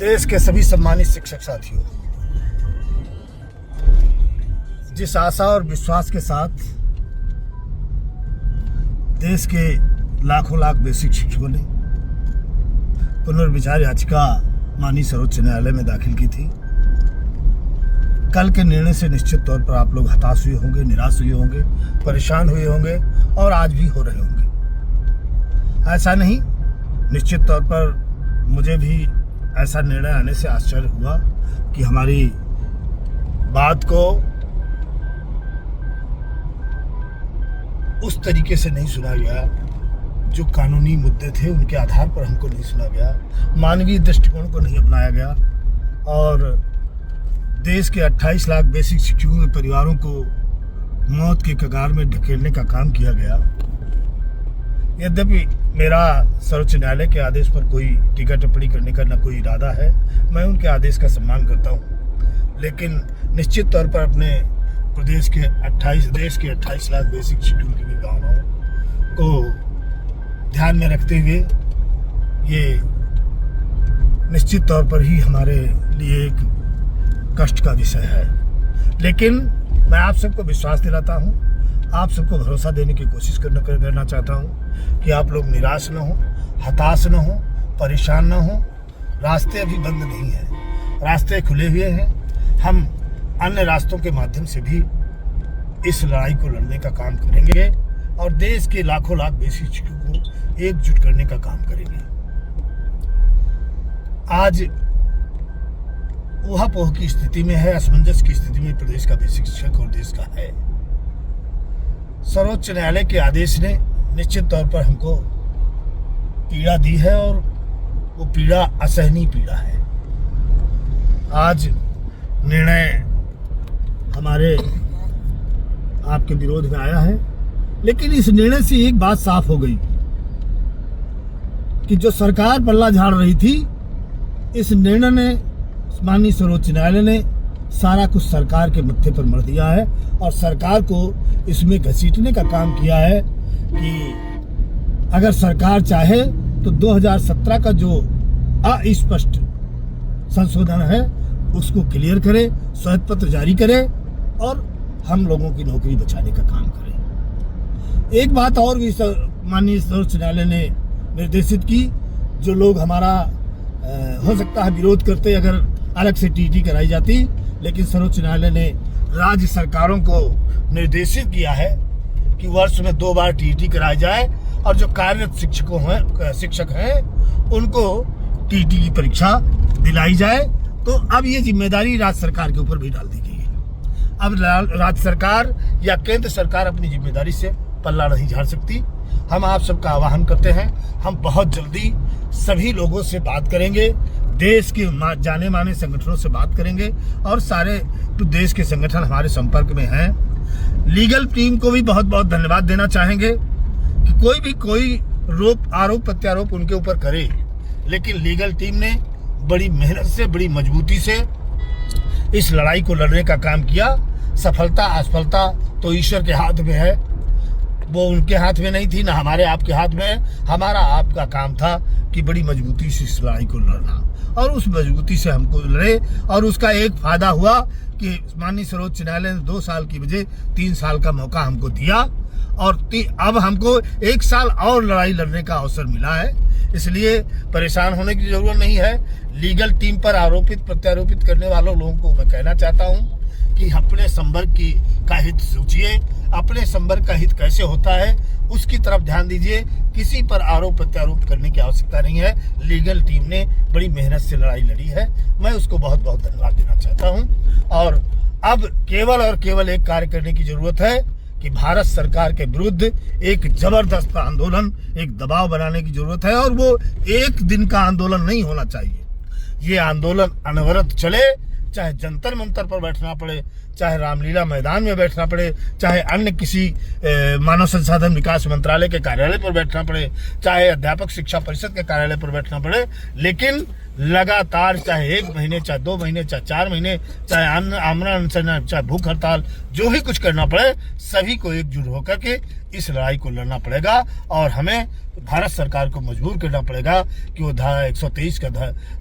देश के सभी सम्मानित शिक्षक साथियों, जिस आशा और विश्वास के साथ देश के लाखों लाख बेसिक शिक्षकों ने पुनर्विचार याचिका माननीय सर्वोच्च न्यायालय में दाखिल की थी, कल के निर्णय से निश्चित तौर पर आप लोग हताश हुए होंगे, निराश हुए होंगे, परेशान हुए होंगे और आज भी हो रहे होंगे। ऐसा नहीं, निश्चित तौर पर मुझे भी ऐसा निर्णय आने से आश्चर्य हुआ कि हमारी बात को उस तरीके से नहीं सुना गया, जो कानूनी मुद्दे थे उनके आधार पर हमको नहीं सुना गया, मानवीय दृष्टिकोण को नहीं अपनाया गया और देश के 28 लाख बेसिक शिक्षकों के परिवारों को मौत के कगार में ढकेलने का काम किया गया। यद्यपि मेरा सर्वोच्च न्यायालय के आदेश पर कोई टीका टिप्पणी करने का न कोई इरादा है, मैं उनके आदेश का सम्मान करता हूं, लेकिन निश्चित तौर पर अपने देश के 28 लाख बेसिक शिक्षकों की भावनाओं को ध्यान में रखते हुए ये निश्चित तौर पर ही हमारे लिए एक कष्ट का विषय है। लेकिन मैं आप सबको विश्वास दिलाता हूं, आप सबको भरोसा देने की कोशिश करना चाहता हूं कि आप लोग निराश न हो, हताश न हो, परेशान न हो। रास्ते अभी बंद नहीं हैं, रास्ते खुले हुए हैं। हम अन्य रास्तों के माध्यम से भी इस लड़ाई को लड़ने का काम करेंगे और देश के लाखों लाख बेसिक शिक्षकों को एकजुट करने का काम करेंगे। आज ऊहापोह की स्थिति में है, असमंजस की स्थिति में प्रदेश का बेसिक शिक्षक और देश का है। सर्वोच्च न्यायालय के आदेश ने निश्चित तौर पर हमको पीड़ा दी है और वो पीड़ा असहनीय पीड़ा है। आज निर्णय हमारे आपके विरोध में आया है, लेकिन इस निर्णय से एक बात साफ हो गई कि जो सरकार पल्ला झाड़ रही थी, इस निर्णय ने माननीय सर्वोच्च न्यायालय ने सारा कुछ सरकार के मत्थे पर मर दिया है और सरकार को इसमें घसीटने का काम किया है कि अगर सरकार चाहे तो 2017 का जो अस्पष्ट संशोधन है उसको क्लियर करे, श्वेत पत्र जारी करे और हम लोगों की नौकरी बचाने का काम करे। एक बात और भी माननीय सर्वोच्च न्यायालय ने निर्देशित की, जो लोग हमारा हो सकता है विरोध करते अगर अलग से टीटी कराई जाती, लेकिन सर्वोच्च न्यायालय ने राज्य सरकारों को निर्देशित किया है कि वर्ष में 2 बार टीटी कराई जाए और जो कार्यरत शिक्षक हैं उनको टीटी की परीक्षा दिलाई जाए। तो अब ये जिम्मेदारी राज्य सरकार के ऊपर भी डाल दी गई है। अब राज्य सरकार या केंद्र सरकार अपनी जिम्मेदारी से पल्ला नहीं झाड़ सकती। हम आप सबका आह्वान करते हैं, हम बहुत जल्दी सभी लोगों से बात करेंगे, देश के जाने माने संगठनों से बात करेंगे और सारे देश के संगठन हमारे संपर्क में हैं। लीगल टीम को भी बहुत बहुत धन्यवाद देना चाहेंगे कि कोई आरोप प्रत्यारोप उनके ऊपर करे, लेकिन लीगल टीम ने बड़ी मेहनत से, बड़ी मजबूती से इस लड़ाई को लड़ने का काम किया। सफलता असफलता तो ईश्वर के हाथ में है, वो उनके हाथ में नहीं थी, ना हमारे आपके हाथ में है। हमारा आपका काम था कि बड़ी मजबूती से इस लड़ाई को लड़ना और उस मजबूती से हमको लड़े और उसका एक फायदा हुआ कि माननीय सर्वोच्च न्यायालय ने 2 साल की बजाय 3 साल का मौका हमको दिया और अब हमको 1 साल और लड़ाई लड़ने का अवसर मिला है। इसलिए परेशान होने की जरूरत नहीं है। लीगल टीम पर आरोपित प्रत्यारोपित करने वालों लोगों को मैं कहना चाहता हूँ कि अपने संवर्ग का हित सोचिए, अपने संवर्ग का हित कैसे होता है उसकी तरफ ध्यान दीजिए। किसी पर आरोप प्रत्यारोप करने की आवश्यकता नहीं है। लीगल टीम ने बड़ी मेहनत से लड़ाई लड़ी है, मैं उसको बहुत बहुत धन्यवाद देना चाहता हूं। और अब केवल और केवल एक कार्य करने की जरूरत है कि भारत सरकार के विरुद्ध एक जबरदस्त आंदोलन, एक दबाव बनाने की जरूरत है और वो एक दिन का आंदोलन नहीं होना चाहिए। ये आंदोलन अनवरत चले, चाहे जंतर मंतर पर बैठना पड़े, चाहे रामलीला मैदान में बैठना पड़े, चाहे अन्य किसी मानव संसाधन विकास मंत्रालय के कार्यालय पर बैठना पड़े, चाहे अध्यापक शिक्षा परिषद के कार्यालय पर बैठना पड़े, लेकिन लगातार चाहे 1 महीने, चाहे 2 महीने, चाहे 4 महीने, चाहे आमरण अनशन, चाहे भूख हड़ताल, जो भी कुछ करना पड़े, सभी को एकजुट होकर के इस लड़ाई को लड़ना पड़ेगा और हमें भारत सरकार को मजबूर करना पड़ेगा कि वो धारा 123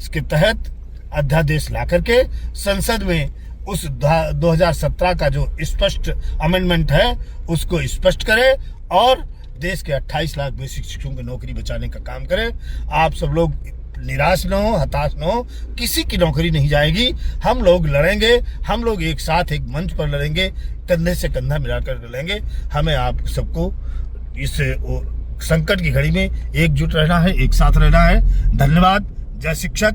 के तहत अध्यादेश ला करके संसद में उस 2017 का जो स्पष्ट अमेंडमेंट है उसको स्पष्ट करे और देश के 28 लाख बेसिक शिक्षकों की नौकरी बचाने का काम करे। आप सब लोग निराश न हो, हताश न हो, किसी की नौकरी नहीं जाएगी। हम लोग लड़ेंगे, हम लोग एक साथ एक मंच पर लड़ेंगे, कंधे से कंधा मिलाकर लड़ेंगे। हमें आप सबको इस संकट की घड़ी में एकजुट रहना है, एक साथ रहना है। धन्यवाद। जय शिक्षक।